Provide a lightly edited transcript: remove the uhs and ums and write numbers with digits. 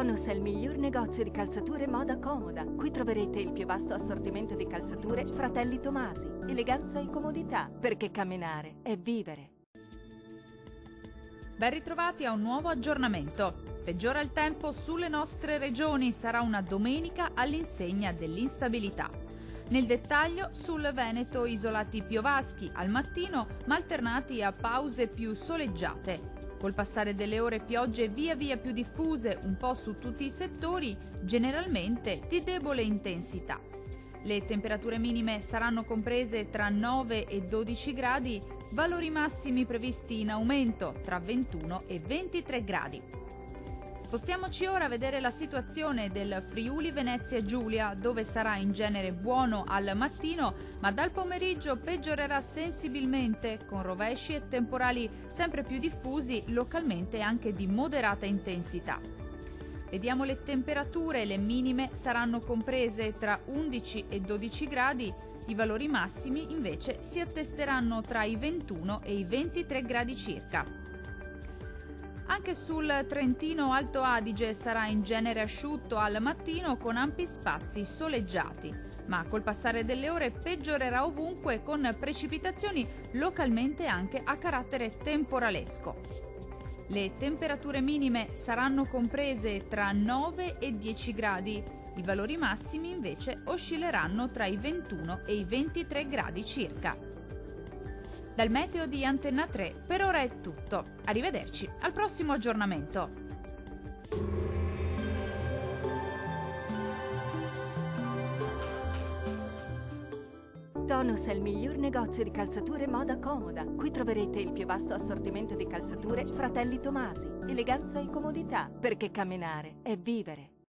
Tonus è il miglior negozio di calzature moda comoda. Qui troverete il più vasto assortimento di calzature Fratelli Tomasi. Eleganza e comodità, perché camminare è vivere. Ben ritrovati a un nuovo aggiornamento. Peggiora il tempo sulle nostre regioni, sarà una domenica all'insegna dell'instabilità. Nel dettaglio, sul Veneto isolati piovaschi al mattino, ma alternati a pause più soleggiate. Col passare delle ore piogge via via più diffuse un po' su tutti i settori, generalmente di debole intensità. Le temperature minime saranno comprese tra 9 e 12 gradi, valori massimi previsti in aumento tra 21 e 23 gradi. Spostiamoci ora a vedere la situazione del Friuli Venezia Giulia, dove sarà in genere buono al mattino, ma dal pomeriggio peggiorerà sensibilmente, con rovesci e temporali sempre più diffusi, localmente anche di moderata intensità. Vediamo le temperature, le minime saranno comprese tra 11 e 12 gradi, i valori massimi invece si attesteranno tra i 21 e i 23 gradi circa. Anche sul Trentino Alto Adige sarà in genere asciutto al mattino con ampi spazi soleggiati, ma col passare delle ore peggiorerà ovunque con precipitazioni localmente anche a carattere temporalesco. Le temperature minime saranno comprese tra 9 e 10 gradi, i valori massimi invece oscilleranno tra i 21 e i 23 gradi circa. Dal meteo di Antenna 3 per ora è tutto. Arrivederci al prossimo aggiornamento. Tonus è il miglior negozio di calzature moda comoda. Qui troverete il più vasto assortimento di calzature Fratelli Tomasi. Eleganza e comodità, perché camminare è vivere.